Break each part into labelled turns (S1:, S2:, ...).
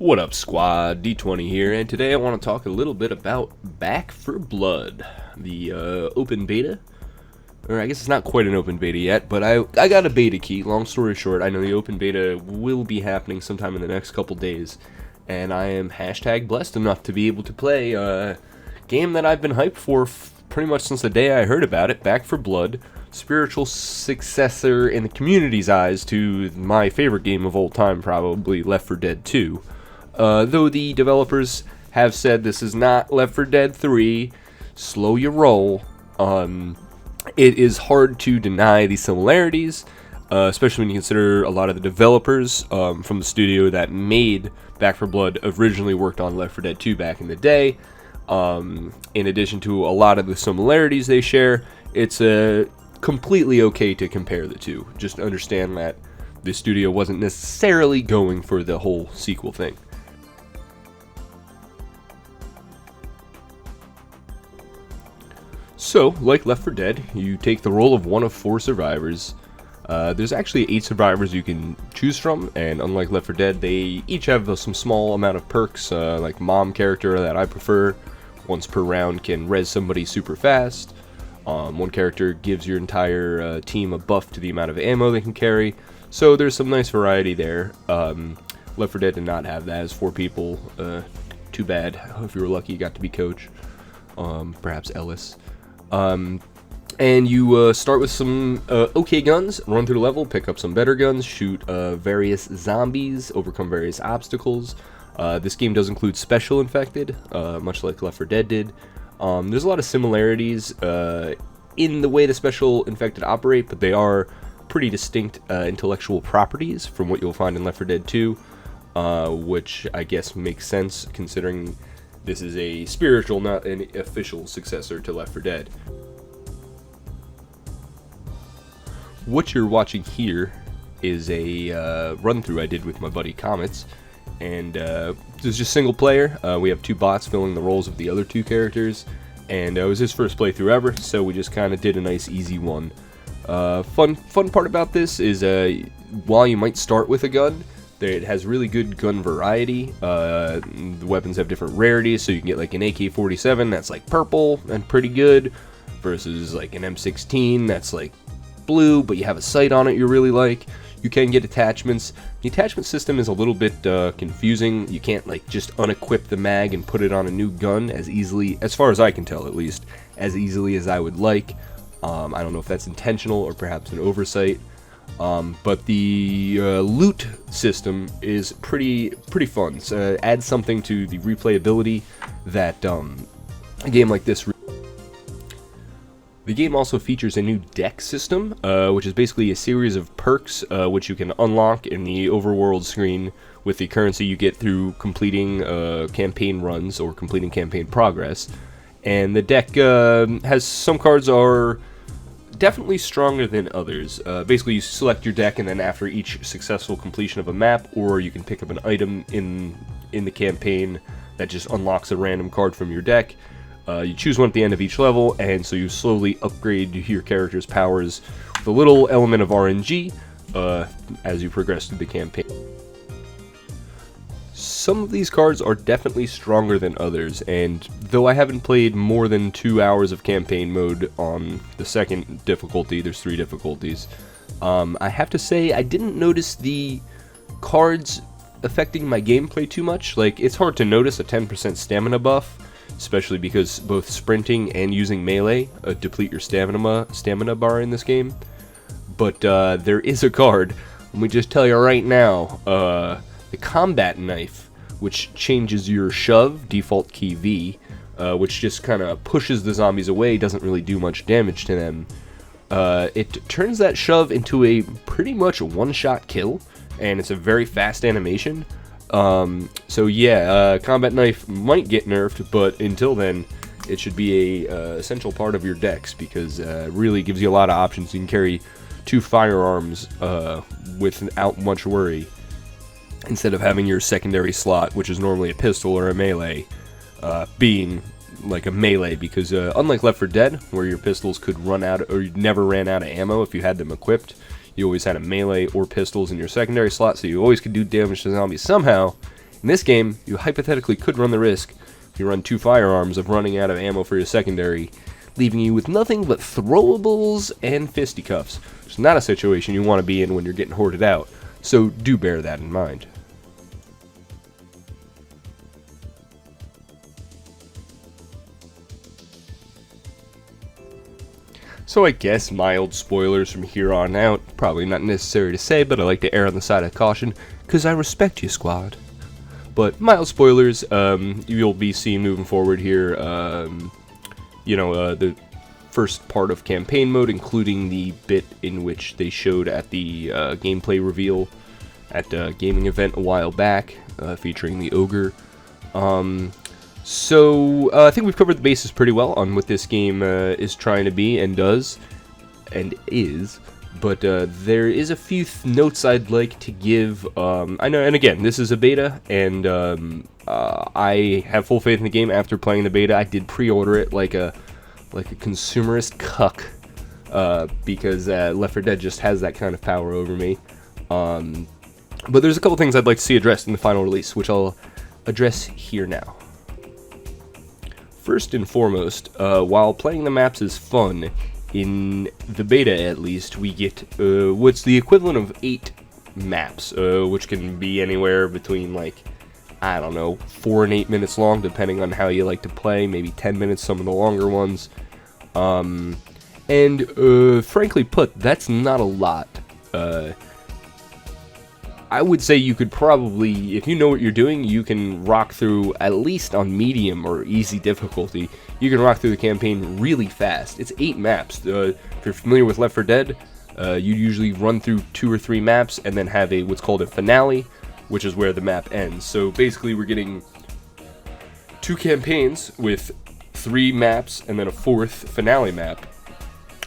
S1: What up, squad? D20 here, and today I want to talk a little bit about Back 4 Blood, the open beta. Or I guess it's not quite an open beta yet, but I got a beta key. Long story short, I know the open beta will be happening sometime in the next couple days, and I am hashtag blessed enough to be able to play a game that I've been hyped for pretty much since the day I heard about it, Back 4 Blood, spiritual successor in the community's eyes to my favorite game of all time, probably Left 4 Dead 2. Though the developers have said this is not Left 4 Dead 3, slow your roll. It is hard to deny the similarities, especially when you consider a lot of the developers from the studio that made Back 4 Blood originally worked on Left 4 Dead 2 back in the day. In addition to a lot of the similarities they share, it's completely okay to compare the two. Just understand that the studio wasn't necessarily going for the whole sequel thing. So, like Left 4 Dead, you take the role of one of 4 survivors. There's actually 8 survivors you can choose from, and unlike Left 4 Dead, they each have some small amount of perks, like Mom character that I prefer. Once per round can res somebody super fast. One character gives your entire team a buff to the amount of ammo they can carry. So there's some nice variety there. Left 4 Dead did not have that as 4 people. Too bad. If you were lucky, you got to be Coach. Perhaps Ellis. And you start with some okay guns, run through the level, pick up some better guns, shoot various zombies, overcome various obstacles. This game does include special infected, much like Left 4 Dead did. There's a lot of similarities in the way the special infected operate, but they are pretty distinct intellectual properties from what you'll find in Left 4 Dead 2, which I guess makes sense considering this is a spiritual, not an official successor to Left 4 Dead. What you're watching here is a run-through I did with my buddy Comets, and this is just single player. We have 2 bots filling the roles of the other 2 characters, and it was his first playthrough ever, so we just kind of did a nice easy one. Fun part about this is while you might start with a gun, it has really good gun variety. The weapons have different rarities, so you can get like an AK-47 that's like purple and pretty good, versus like an M16 that's like blue, but you have a sight on it you really like. You can get attachments. The attachment system is a little bit confusing. You can't like just unequip the mag and put it on a new gun as easily, as far as I can tell at least, as easily as I would like. I don't know if that's intentional or perhaps an oversight. But the loot system is pretty fun. So adds something to the replayability that a game like this. The game also features a new deck system, which is basically a series of perks which you can unlock in the overworld screen with the currency you get through completing campaign runs or completing campaign progress. And the deck has some cards are definitely stronger than others. Basically, you select your deck, and then after each successful completion of a map, or you can pick up an item in the campaign that just unlocks a random card from your deck. You choose one at the end of each level, and so you slowly upgrade your character's powers with a little element of RNG as you progress through the campaign. Some of these cards are definitely stronger than others, and though I haven't played more than 2 hours of campaign mode on the second difficulty, there's 3 difficulties, I have to say I didn't notice the cards affecting my gameplay too much. Like, it's hard to notice a 10% stamina buff, especially because both sprinting and using melee deplete your stamina bar in this game. But there is a card, let me just tell you right now, the combat knife, which changes your shove, default key V, which just kind of pushes the zombies away, doesn't really do much damage to them. It turns that shove into a pretty much one-shot kill, and it's a very fast animation. So yeah, combat knife might get nerfed, but until then, it should be a essential part of your decks, because it really gives you a lot of options. You can carry 2 firearms without much worry, instead of having your secondary slot, which is normally a pistol or a melee, being like a melee, because unlike Left 4 Dead, where your pistols could run out, or you never ran out of ammo if you had them equipped, you always had a melee or pistols in your secondary slot, so you always could do damage to zombies somehow. In this game, you hypothetically could run the risk, if you run 2 firearms, of running out of ammo for your secondary, leaving you with nothing but throwables and fisticuffs. It's not a situation you want to be in when you're getting hoarded out, so do bear that in mind. So I guess mild spoilers from here on out. Probably not necessary to say, but I like to err on the side of caution, because I respect you, squad. But mild spoilers, you'll be seeing moving forward here, the first part of campaign mode, including the bit in which they showed at the gameplay reveal at a gaming event a while back, featuring the ogre. So I think we've covered the bases pretty well on what this game is trying to be and does, and is. But there is a few notes I'd like to give. I know, and again, this is a beta, and I have full faith in the game after playing the beta. I did pre-order it like a consumerist cuck, because Left 4 Dead just has that kind of power over me. But there's a couple things I'd like to see addressed in the final release, which I'll address here now. First and foremost, while playing the maps is fun, in the beta at least, we get what's the equivalent of 8 maps, which can be anywhere between, like, I don't know, 4 and 8 minutes long, depending on how you like to play, maybe 10 minutes, some of the longer ones. Frankly put, that's not a lot. I would say you could probably, if you know what you're doing, you can rock through, at least on medium or easy difficulty, you can rock through the campaign really fast. It's 8 maps. If you're familiar with Left 4 Dead, you usually run through 2 or 3 maps and then have what's called a finale, which is where the map ends. So basically we're getting 2 campaigns with 3 maps and then a 4th finale map.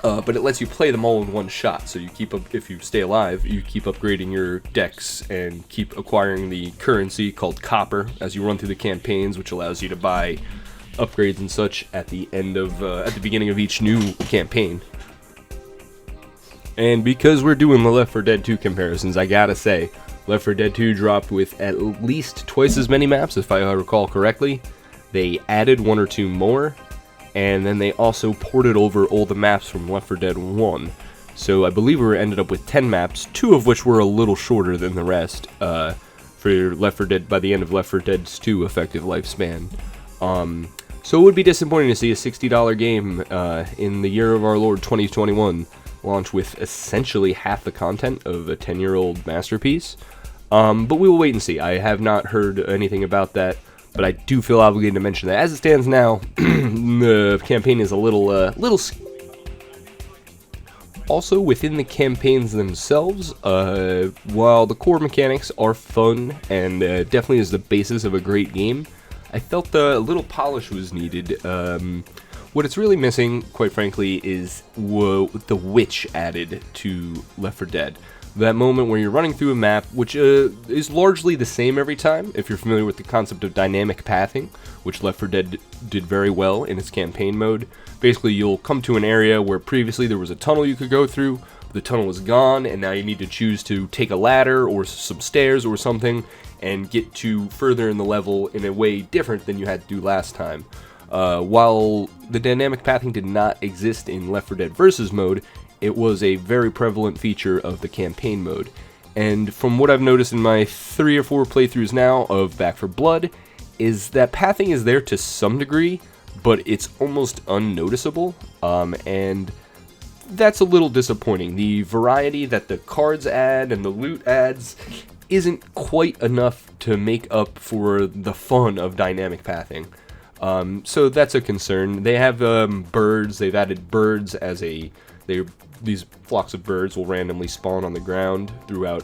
S1: But it lets you play them all in one shot, so you keep up, if you stay alive, you keep upgrading your decks and keep acquiring the currency called copper as you run through the campaigns, which allows you to buy upgrades and such at the end of at the beginning of each new campaign. And because we're doing the Left 4 Dead 2 comparisons, I gotta say, Left 4 Dead 2 dropped with at least twice as many maps, if I recall correctly. They added 1 or 2 more. And then they also ported over all the maps from Left 4 Dead 1. So I believe we ended up with 10 maps, 2 of which were a little shorter than the rest for Left 4 Dead by the end of Left 4 Dead's 2 effective lifespan. So it would be disappointing to see a $60 game in the year of our Lord 2021 launch with essentially half the content of a 10-year-old masterpiece. But we will wait and see. I have not heard anything about that. But I do feel obligated to mention that as it stands now, the campaign is a little. Also, within the campaigns themselves, while the core mechanics are fun and definitely is the basis of a great game, I felt a little polish was needed. What it's really missing, quite frankly, is the witch added to Left 4 Dead. That moment where you're running through a map, which is largely the same every time, if you're familiar with the concept of dynamic pathing, which Left 4 Dead did very well in its campaign mode. Basically, you'll come to an area where previously there was a tunnel you could go through, the tunnel is gone, and now you need to choose to take a ladder or some stairs or something and get to further in the level in a way different than you had to do last time. While the dynamic pathing did not exist in Left 4 Dead Versus mode, it was a very prevalent feature of the campaign mode. And from what I've noticed in my 3 or 4 playthroughs now of Back 4 Blood, is that pathing is there to some degree, but it's almost unnoticeable, and that's a little disappointing. The variety that the cards add and the loot adds isn't quite enough to make up for the fun of dynamic pathing. So that's a concern. They have birds. They've added birds as these flocks of birds will randomly spawn on the ground throughout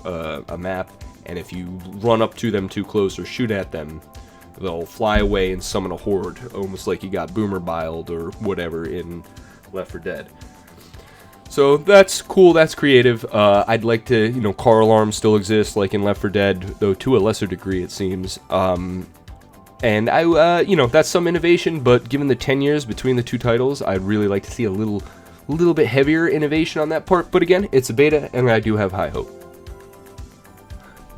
S1: a map, and if you run up to them too close or shoot at them, they'll fly away and summon a horde, almost like you got Boomer Biled or whatever in Left 4 Dead. So that's cool, that's creative. I'd like to, car alarms still exist like in Left 4 Dead, though to a lesser degree it seems. And that's some innovation, but given the 10 years between the 2 titles, I'd really like to see a little bit heavier innovation on that part. But again, it's a beta, and I do have high hope.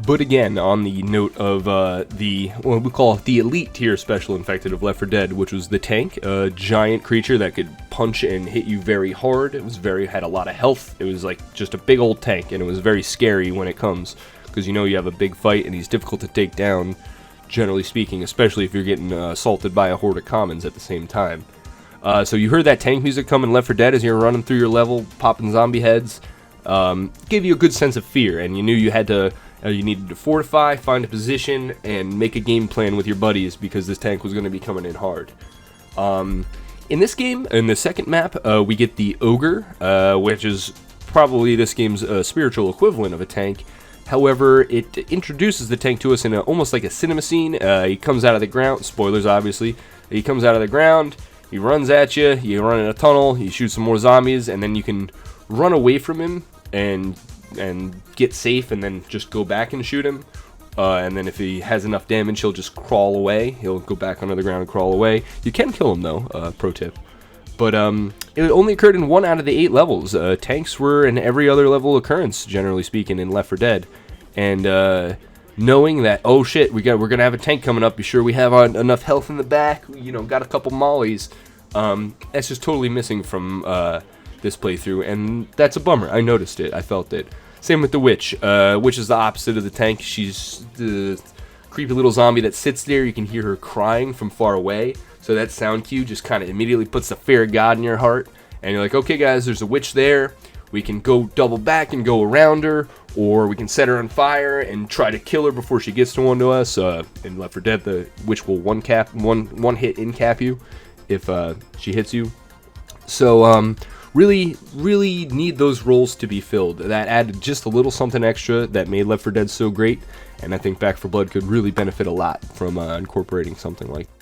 S1: But again, on the note of what we call the elite tier special infected of Left 4 Dead, which was the tank, a giant creature that could punch and hit you very hard. It was had a lot of health. It was like just a big old tank, and it was very scary when it comes, because you know you have a big fight and he's difficult to take down, generally speaking, especially if you're getting assaulted by a horde of commons at the same time. So you heard that tank music come in Left 4 Dead as you're running through your level, popping zombie heads. Gave you a good sense of fear, and you knew you had to. You needed to fortify, find a position, and make a game plan with your buddies because this tank was going to be coming in hard. In this game, in the second map, we get the Ogre, which is probably this game's spiritual equivalent of a tank. However, it introduces the tank to us in almost like a cinema scene. He comes out of the ground, spoilers obviously, he comes out of the ground, he runs at you, you run in a tunnel, you shoot some more zombies, and then you can run away from him and get safe and then just go back and shoot him. And then if he has enough damage, he'll just crawl away. He'll go back under the ground and crawl away. You can kill him though, pro tip. But it only occurred in 1 out of the 8 levels. Tanks were in every other level occurrence, generally speaking, in Left 4 Dead. And knowing that, oh shit, we're gonna have a tank coming up. Be sure we have enough health in the back. You know, got a couple mollies. That's just totally missing from this playthrough, and that's a bummer. I noticed it. I felt it. Same with the Witch. Witch is the opposite of the tank. She's the creepy little zombie that sits there. You can hear her crying from far away. So that sound cue just kind of immediately puts the fear of God in your heart. And you're like, okay guys, there's a witch there. We can go double back and go around her, or we can set her on fire and try to kill her before she gets to one to us. In Left 4 Dead, the witch will one hit in cap you if she hits you. So really need those roles to be filled. That added just a little something extra that made Left 4 Dead so great, and I think Back 4 Blood could really benefit a lot from incorporating something like that.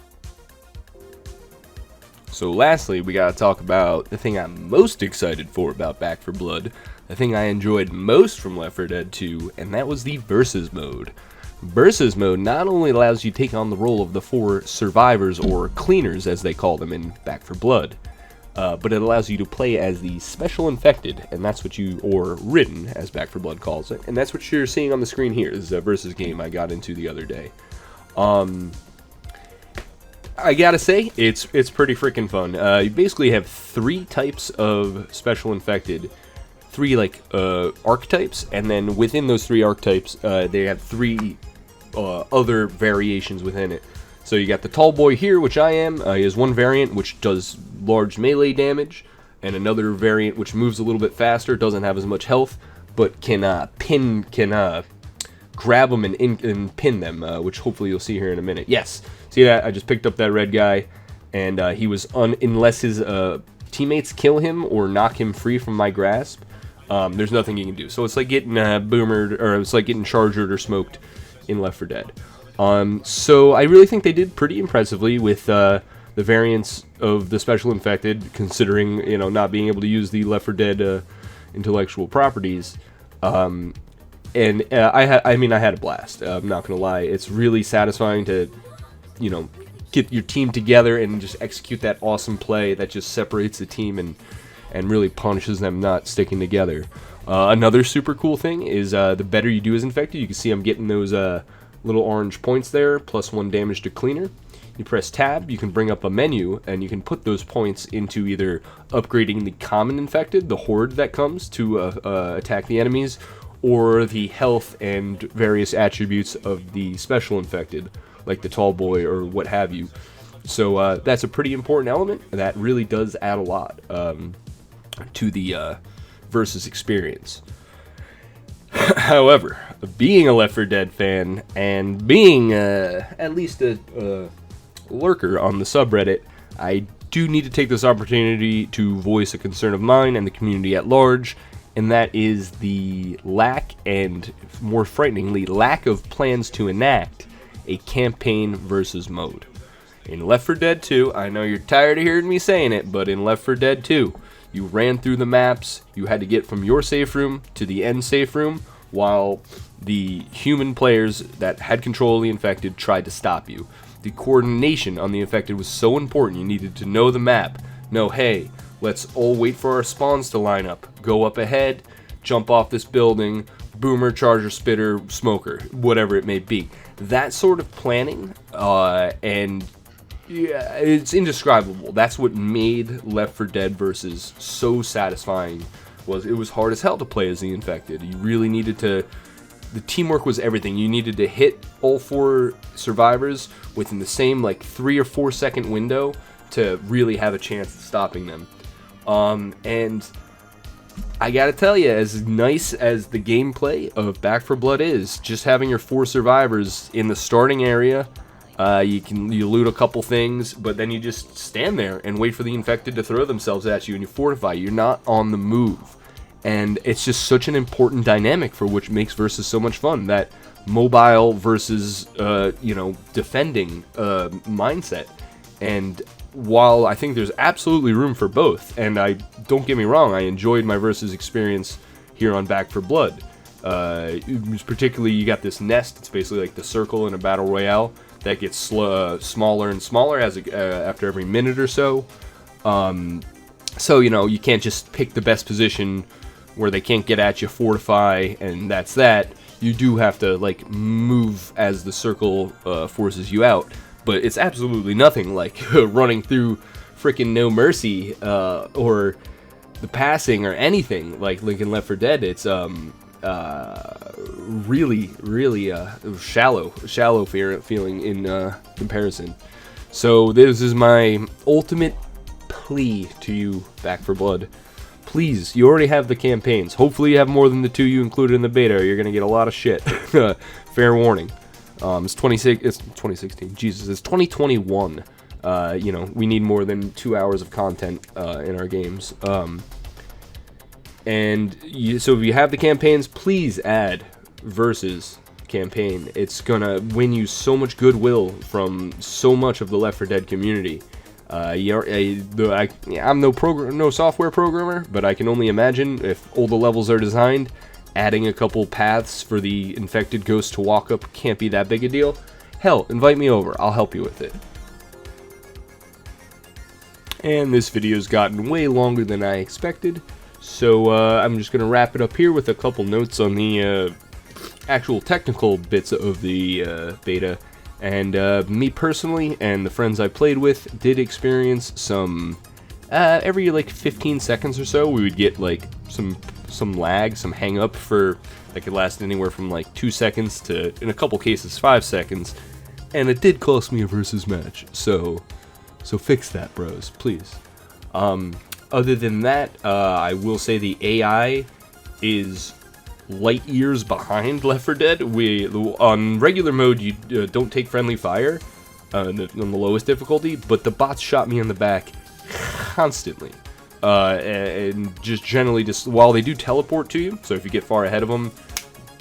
S1: So lastly, we gotta talk about the thing I'm most excited for about Back 4 Blood, the thing I enjoyed most from Left 4 Dead 2, and that was the Versus mode. Versus mode not only allows you to take on the role of the 4 survivors, or cleaners as they call them in Back 4 Blood, but it allows you to play as the Special Infected, and that's what or Ridden, as Back 4 Blood calls it, and that's what you're seeing on the screen here. This is a Versus game I got into the other day. I gotta say, it's pretty freaking fun. You basically have 3 types of Special Infected, 3 like archetypes, and then within those 3 archetypes, they have 3 other variations within it. So you got the tall boy here, which I am. He has one variant which does large melee damage, and another variant which moves a little bit faster, doesn't have as much health, but can grab them and pin them, which hopefully you'll see here in a minute. Yes, see that? I just picked up that red guy, and he was unless his teammates kill him or knock him free from my grasp, there's nothing you can do. So it's like getting boomered, or it's like getting chargered or smoked in Left 4 Dead. So I really think they did pretty impressively with the variants of the Special Infected, considering, you know, not being able to use the Left 4 Dead intellectual properties. I had a blast. I'm not gonna lie. It's really satisfying to, you know, get your team together and just execute that awesome play that just separates the team and really punishes them not sticking together. Another super cool thing is the better you do as infected, you can see I'm getting those little orange points there, +1 damage to cleaner. You press tab, you can bring up a menu, and you can put those points into either upgrading the common infected, the horde that comes to attack the enemies, or the health and various attributes of the Special Infected, like the tall boy or what have you. So that's a pretty important element that really does add a lot to the Versus experience. However, being a Left 4 Dead fan and being at least a lurker on the subreddit, I do need to take this opportunity to voice a concern of mine and the community at large, and that is the lack, and more frighteningly, lack of plans to enact a campaign versus mode. In Left 4 Dead 2, I know you're tired of hearing me saying it, but in Left 4 Dead 2, you ran through the maps, you had to get from your safe room to the end safe room, while the human players that had control of the infected tried to stop you. The coordination on the infected was so important. You needed to know the map, know, hey, let's all wait for our spawns to line up, go up ahead, jump off this building, boomer, charger, spitter, smoker, whatever it may be. That sort of planning, and yeah, it's indescribable. That's what made Left 4 Dead versus so satisfying. It was hard as hell to play as the Infected. You really needed to. The teamwork was everything. You needed to hit all 4 survivors within the same 3 or 4 second window to really have a chance at stopping them. And I gotta tell you, as nice as the gameplay of Back 4 Blood is, just having your 4 survivors in the starting area, you loot a couple things, but then you just stand there and wait for the Infected to throw themselves at you, and you fortify. You're not on the move. And it's just such an important dynamic for which makes Versus so much fun. That mobile versus, defending mindset. And while I think there's absolutely room for both, and don't get me wrong, I enjoyed my Versus experience here on Back 4 Blood. Particularly, you got this nest. It's basically like the circle in a battle royale that gets smaller and smaller after every minute or so. So you can't just pick the best position where they can't get at you, fortify, and that's that. You do have to move as the circle forces you out, but it's absolutely nothing like running through freaking No Mercy or the passing or anything like Lincoln Left 4 Dead. It's really shallow feeling in comparison. So this is my ultimate plea to you, Back 4 Blood. Please, you already have the campaigns. Hopefully you have more than the 2 you included in the beta, or you're going to get a lot of shit. Fair warning. It's 2016. Jesus, it's 2021. We need more than 2 hours of content in our games. So if you have the campaigns, please add Versus campaign. It's going to win you so much goodwill from so much of the Left 4 Dead community. I'm no software programmer, but I can only imagine if all the levels are designed, adding a couple paths for the Infected ghost to walk up can't be that big a deal. Hell, invite me over. I'll help you with it. And this video's gotten way longer than I expected, so I'm just going to wrap it up here with a couple notes on the actual technical bits of the beta. And me personally and the friends I played with did experience some, every 15 seconds or so, we would get some lag, some hang up that could last anywhere from 2 seconds to, in a couple cases, 5 seconds. And it did cost me a Versus match, so fix that, bros, please. Other than that, I will say the AI is light years behind Left 4 Dead. On regular mode, you don't take friendly fire on the lowest difficulty, but the bots shot me in the back constantly, and just generally while they do teleport to you, so if you get far ahead of them,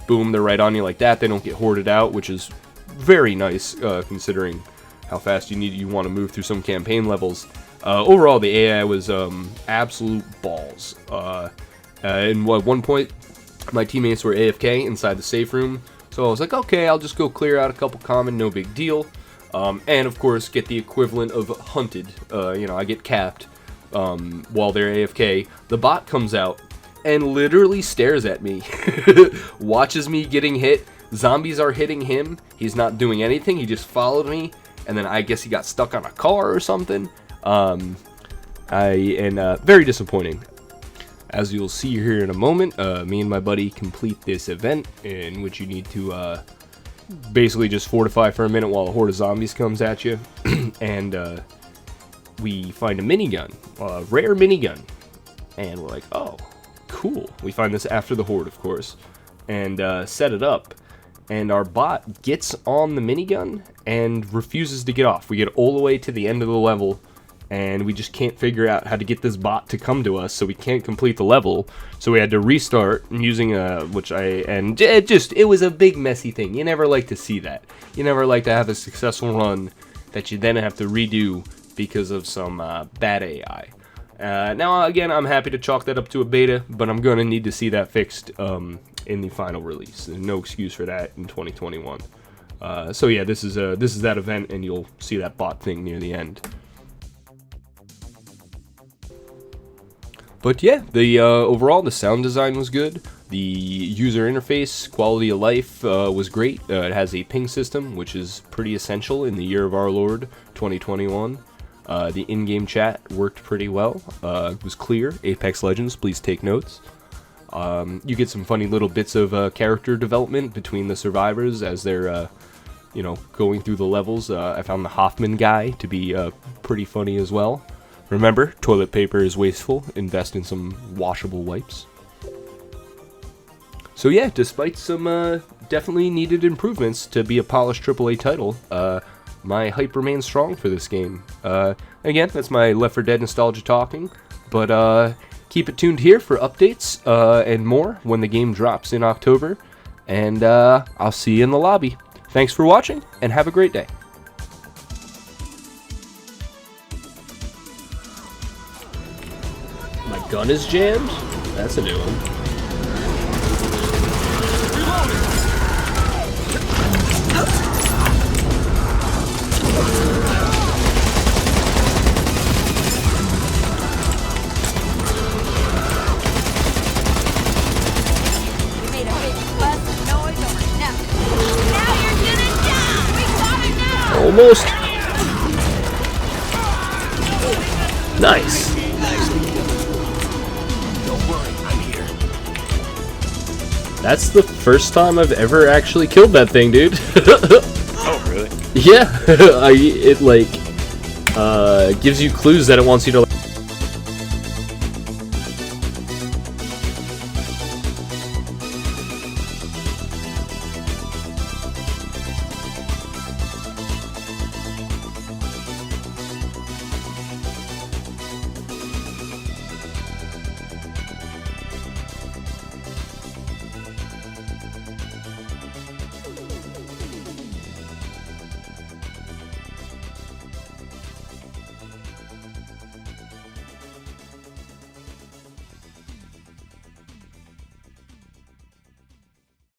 S1: boom, they're right on you like that. They don't get hoarded out, which is very nice considering how fast you want to move through some campaign levels. Overall, the AI was absolute balls. At one point, my teammates were AFK inside the safe room, so I was like, okay, I'll just go clear out a couple common, no big deal. And of course, get the equivalent of hunted. I get capped while they're AFK. The bot comes out and literally stares at me, watches me getting hit. Zombies are hitting him. He's not doing anything. He just followed me, and then I guess he got stuck on a car or something. Very disappointing. As you'll see here in a moment, me and my buddy complete this event in which you need to basically just fortify for a minute while a horde of zombies comes at you. And we find a minigun, a rare minigun. And we're like, oh, cool. We find this after the horde, of course, and set it up. And our bot gets on the minigun and refuses to get off. We get all the way to the end of the level, and we just can't figure out how to get this bot to come to us, so we can't complete the level. So we had to restart using it was a big messy thing. You never like to see that. You never like to have a successful run that you then have to redo because of some bad AI. Now again, I'm happy to chalk that up to a beta, but I'm gonna need to see that fixed in the final release. There's no excuse for that in 2021. So yeah, this is that event, and you'll see that bot thing near the end. But yeah, the overall the sound design was good. The user interface, quality of life was great. It has a ping system, which is pretty essential in the year of our Lord, 2021. The in-game chat worked pretty well. It was clear. Apex Legends, please take notes. You get some funny little bits of character development between the survivors as they're, going through the levels. I found the Hoffman guy to be pretty funny as well. Remember, toilet paper is wasteful. Invest in some washable wipes. So yeah, despite some definitely needed improvements to be a polished AAA title, my hype remains strong for this game. Again, that's my Left 4 Dead nostalgia talking, but keep it tuned here for updates and more when the game drops in October, and I'll see you in the lobby. Thanks for watching, and have a great day. My gun is jammed? That's a new one. Almost. Nice.
S2: Don't worry, I'm here.
S1: That's the first time I've ever actually killed that thing, dude.
S2: Oh, really?
S1: Yeah, it gives you clues that it wants you to